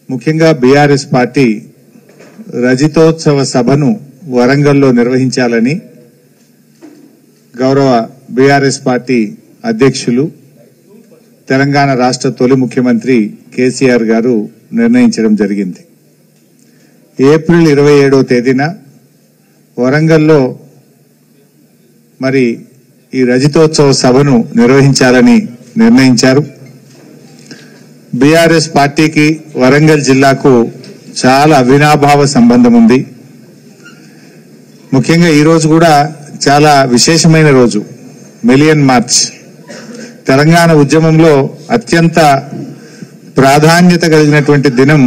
ముఖ్యంగా BRS party రజతోత్సవ సభను వరంగల్లో నిర్వహించాలని గౌరవ బీఆర్ఎస్ పార్టీ అధ్యక్షులు తెలంగాణ రాష్ట్ర తొలి ముఖ్యమంత్రి కేసీఆర్ గారు నిర్ణయించడం జరిగింది. ఏప్రిల్ 27వ తేదీన వరంగల్లో మరి ఈ రజతోత్సవ సభను నిర్వహించాలని నిర్ణయించారు. బీఆర్ఎస్ పార్టీకి వరంగల్ జిల్లాకు చాలా అవినాభావ సంబంధం ఉంది. ముఖ్యంగా ఈ రోజు కూడా చాలా విశేషమైన రోజు, మిలియన్ మార్చ్. తెలంగాణ ఉద్యమంలో అత్యంత ప్రాధాన్యత కలిగినటువంటి దినం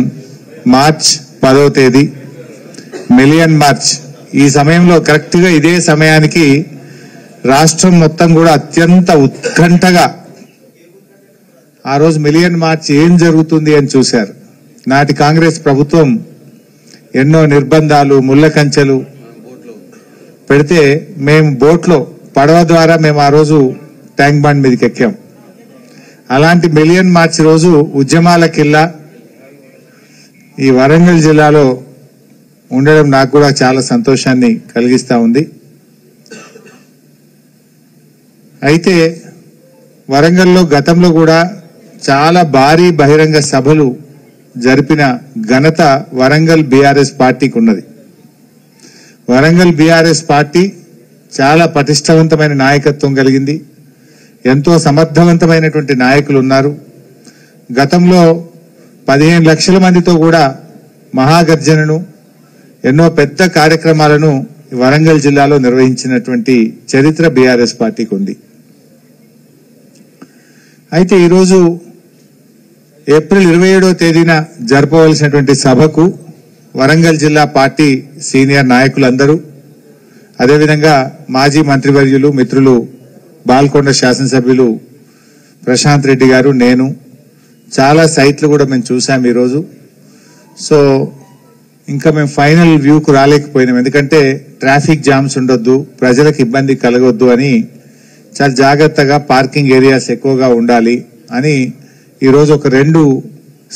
మార్చ్ 10వ తేదీ, మిలియన్ మార్చ్. ఈ సమయంలో కరెక్ట్ గా ఇదే సమయానికి రాష్ట్రం మొత్తం కూడా అత్యంత ఉత్కంఠగా ఆ రోజు మిలియన్ మార్చ్ ఏం జరుగుతుంది అని చూశారు. నాటి కాంగ్రెస్ ప్రభుత్వం ఎన్నో నిర్బంధాలు, ముళ్ళ కంచెలు పెడితే మేము బోట్లో పడవ ద్వారా మేము ఆ రోజు ట్యాంక్ బండ్ మీదకి ఎక్కాం. అలాంటి మిలియన్ మార్చ్ రోజు ఉద్యమాల కిల్లా ఈ వరంగల్ జిల్లాలో ఉండడం నాకు కూడా చాలా సంతోషాన్ని కలిగిస్తా ఉంది. అయితే వరంగల్లో గతంలో కూడా చాలా భారీ బహిరంగ సభలు జరిపిన ఘనత వరంగల్ బీఆర్ఎస్ పార్టీకి ఉన్నది. వరంగల్ బీఆర్ఎస్ పార్టీ చాలా పటిష్టవంతమైన నాయకత్వం కలిగింది. ఎంతో సమర్థవంతమైనటువంటి నాయకులు ఉన్నారు. గతంలో 15 లక్షల మందితో కూడా మహాగర్జనను, ఎన్నో పెద్ద కార్యక్రమాలను వరంగల్ జిల్లాలో నిర్వహించినటువంటి చరిత్ర బీఆర్ఎస్ పార్టీకి ఉంది. అయితే ఈరోజు ఏప్రిల్ 27వ తేదీన జరపవలసినటువంటి సభకు వరంగల్ జిల్లా పార్టీ సీనియర్ నాయకులందరూ, అదేవిధంగా మాజీ మంత్రివర్యులు మిత్రులు బాల్కొండ శాసనసభ్యులు ప్రశాంత్ రెడ్డి గారు, నేను చాలా సైట్లు కూడా మేము చూసాం ఈరోజు. సో ఇంకా మేము ఫైనల్ వ్యూకు రాలేకపోయినాం, ఎందుకంటే ట్రాఫిక్ జామ్స్ ఉండొద్దు, ప్రజలకు ఇబ్బంది కలగొద్దు అని చాలా జాగ్రత్తగా పార్కింగ్ ఏరియాస్ ఎక్కువగా ఉండాలి అని ఈరోజు ఒక 2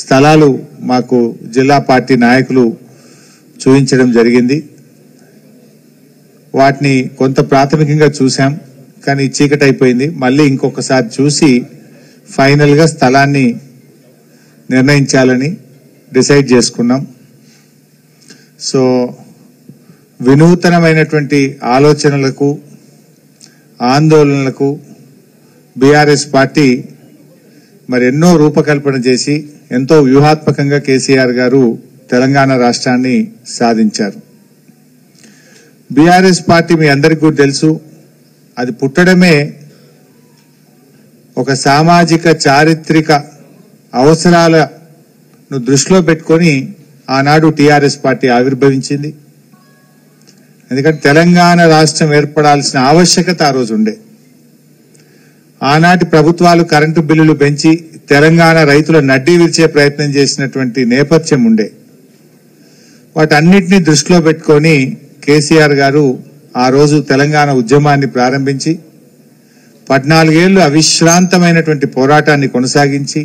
స్థలాలు మాకు జిల్లా పార్టీ నాయకులు చూపించడం జరిగింది. వాటిని కొంత ప్రాథమికంగా చూసాం, కానీ చీకటి అయిపోయింది. మళ్ళీ ఇంకొకసారి చూసి ఫైనల్ గా స్థలాన్ని నిర్ణయించాలని డిసైడ్ చేసుకున్నాం. సో వినూతనమైనటువంటి ఆలోచనలకు, ఆందోళనలకు బీఆర్ఎస్ పార్టీ మరి ఎన్నో రూపకల్పన చేసి ఎంతో వ్యూహాత్మకంగా కేసీఆర్ గారు తెలంగాణ రాష్ట్రాన్ని సాధించారు. బీఆర్ఎస్ పార్టీ మీ అందరికీ కూడా తెలుసు, అది పుట్టడమే ఒక సామాజిక చారిత్రక అవసరాలను దృష్టిలో పెట్టుకొని ఆనాడు టీఆర్ఎస్ పార్టీ ఆవిర్భవించింది. ఎందుకంటే తెలంగాణ రాష్ట్రం ఏర్పడాల్సిన ఆవశ్యకత ఆ రోజు ఉండే. ఆనాటి ప్రభుత్వాలు కరెంటు బిల్లులు పెంచి తెలంగాణ రైతుల నడ్డీ విరిచే ప్రయత్నం చేసినటువంటి నేపథ్యం ఉండే. వాటన్నిటినీ దృష్టిలో పెట్టుకొని కేసీఆర్ గారు ఆ రోజు తెలంగాణ ఉద్యమాన్ని ప్రారంభించి 14 ఏళ్లు అవిశ్రాంతమైనటువంటి పోరాటాన్ని కొనసాగించి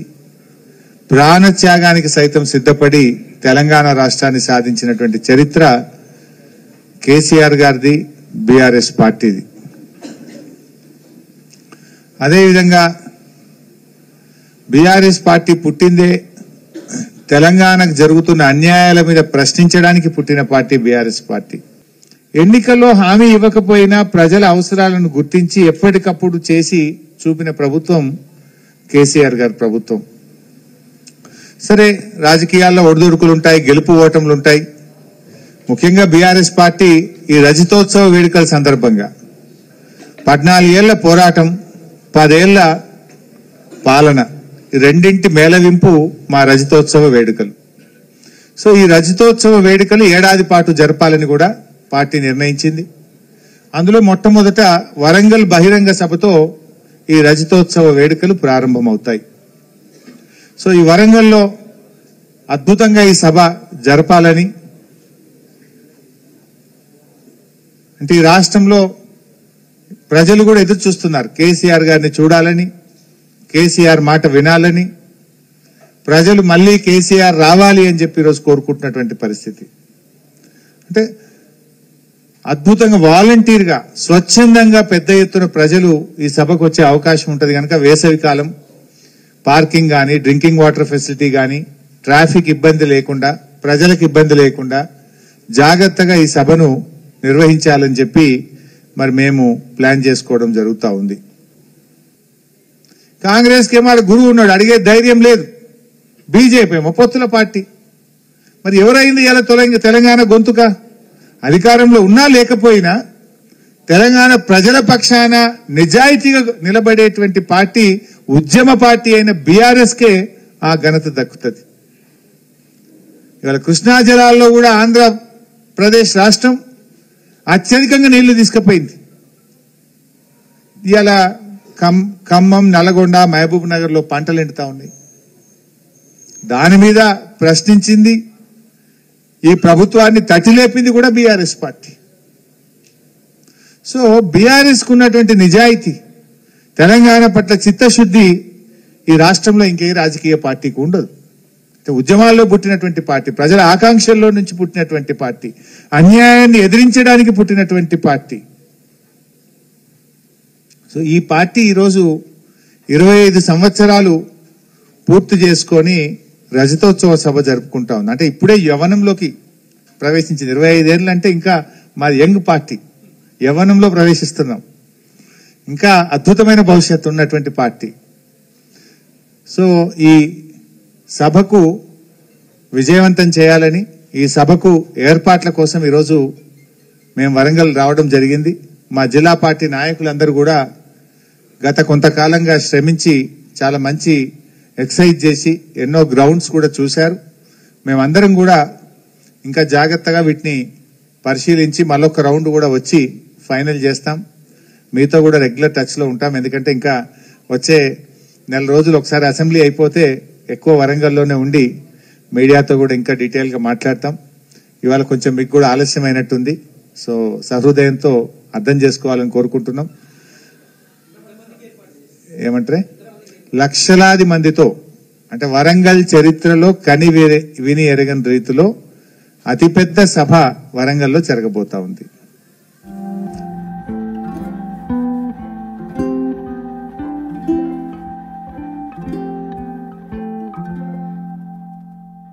ప్రాణత్యాగానికి సైతం సిద్ధపడి తెలంగాణ రాష్ట్రాన్ని సాధించినటువంటి చరిత్ర కేసీఆర్ గారిది, బీఆర్ఎస్ పార్టీది. అదేవిధంగా బీఆర్ఎస్ పార్టీ పుట్టిందే తెలంగాణకు జరుగుతున్న అన్యాయాల మీద ప్రశ్నించడానికి పుట్టిన పార్టీ బీఆర్ఎస్ పార్టీ. ఎన్నికల్లో హామీ ఇవ్వకపోయినా ప్రజల అవసరాలను గుర్తించి ఎప్పటికప్పుడు చేసి చూపిన ప్రభుత్వం కేసీఆర్ గారి ప్రభుత్వం. సరే, రాజకీయాల్లో ఒడిదుడుకులుంటాయి, గెలుపు ఓటములుంటాయి. ముఖ్యంగా బీఆర్ఎస్ పార్టీ ఈ రజతోత్సవ వేడుకల సందర్భంగా 14 ఏళ్ల పోరాటం, 10 ఏళ్ల పాలన, ఈ రెండింటి మేళవింపు మా రజతోత్సవ వేడుకలు. సో ఈ రజతోత్సవ వేడుకలు ఏడాది పాటు జరపాలని కూడా పార్టీ నిర్ణయించింది. అందులో మొట్టమొదట వరంగల్ బహిరంగ సభతో ఈ రజతోత్సవ వేడుకలు ప్రారంభమవుతాయి. సో ఈ వరంగల్లో అద్భుతంగా ఈ సభ జరపాలని, అంటే ఈ రాష్ట్రంలో ప్రజలు కూడా ఎదురు చూస్తున్నారు. కేసీఆర్ గారిని చూడాలని, కేసీఆర్ మాట వినాలని, ప్రజలు మళ్ళీ కేసీఆర్ రావాలి అని చెప్పి ఈరోజు కోరుకుంటున్నటువంటి పరిస్థితి. అంటే అద్భుతంగా వాలంటీర్గా స్వచ్ఛందంగా పెద్ద ఎత్తున ప్రజలు ఈ సభకు వచ్చే అవకాశం ఉంటుంది కనుక వేసవి కాలం పార్కింగ్ కానీ, డ్రింకింగ్ వాటర్ ఫెసిలిటీ కానీ, ట్రాఫిక్ ఇబ్బంది లేకుండా, ప్రజలకు ఇబ్బంది లేకుండా జాగ్రత్తగా ఈ సభను నిర్వహించాలని చెప్పి మరి మేము ప్లాన్ చేసుకోవడం జరుగుతూ ఉంది. కాంగ్రెస్కి ఏమో గురువు ఉన్నాడు, అడిగే ధైర్యం లేదు. బీజేపీ ఏమో పొత్తుల పార్టీ. మరి ఎవరైంది ఇలా తెలంగాణ గొంతుక? అధికారంలో ఉన్నా లేకపోయినా తెలంగాణ ప్రజల పక్షాన నిజాయితీగా నిలబడేటువంటి పార్టీ, ఉద్యమ పార్టీ అయిన బీఆర్ఎస్కే ఆ ఘనత దక్కుతుంది. ఇవాళ కృష్ణా జలాల్లో కూడా ఆంధ్రప్రదేశ్ రాష్ట్రం అత్యధికంగా నీళ్లు తీసుకుపోయింది. ఇవాళ ఖమ్మం, నల్గొండ, మహబూబ్ నగర్ లో పంటలు ఎండుతా ఉన్నాయి. దాని మీద ప్రశ్నించింది, ఈ ప్రభుత్వాన్ని తట్టిలేపింది కూడా బీఆర్ఎస్ పార్టీ. సో బీఆర్ఎస్ కు ఉన్నటువంటి నిజాయితీ, తెలంగాణ పట్ల చిత్తశుద్ధి ఈ రాష్ట్రంలో ఇంకే రాజకీయ పార్టీకి ఉండదు. ఉద్యమాల్లో పుట్టినటువంటి పార్టీ, ప్రజల ఆకాంక్షల్లో నుంచి పుట్టినటువంటి పార్టీ, అన్యాయాన్ని ఎదిరించడానికి పుట్టినటువంటి పార్టీ. సో ఈ పార్టీ ఈరోజు 25 సంవత్సరాలు పూర్తి చేసుకొని రజతోత్సవ సభ జరుపుకుంటా ఉంది. అంటే ఇప్పుడే యవ్వనంలోకి ప్రవేశించింది. 25 ఏళ్ళు అంటే ఇంకా మా యంగ్ పార్టీ, యవ్వనంలో ప్రవేశిస్తున్నాం. ఇంకా అద్భుతమైన భవిష్యత్తు ఉన్నటువంటి పార్టీ. సో ఈ సభకు విజయవంతం చేయాలని, ఈ సభకు ఏర్పాట్ల కోసం ఈరోజు మేము వరంగల్ రావడం జరిగింది. మా జిల్లా పార్టీ నాయకులందరూ కూడా గత కొంతకాలంగా శ్రమించి చాలా మంచి ఎక్సర్సైజ్ చేసి ఎన్నో గ్రౌండ్స్ కూడా చూశారు. మేమందరం కూడా ఇంకా జాగ్రత్తగా వీటిని పరిశీలించి మరొక రౌండ్ కూడా వచ్చి ఫైనల్ చేస్తాం. మీతో కూడా రెగ్యులర్ టచ్ లో ఉంటాం. ఎందుకంటే ఇంకా వచ్చే నెల రోజులు ఒకసారి అసెంబ్లీ అయిపోతే ఎక్కువ వరంగల్లోనే ఉండి మీడియాతో కూడా ఇంకా డీటెయిల్ గా మాట్లాడతాం. ఇవాళ కొంచెం మీకు కూడా ఆలస్యమైనట్టుంది. సో సహృదయంతో అర్థం చేసుకోవాలని కోరుకుంటున్నాం. ఏమంటారే, లక్షలాది మందితో, అంటే వరంగల్ చరిత్రలో కని విని ఎరగని రీతిలో అతిపెద్ద సభ వరంగల్లో జరగబోతా ఉంది.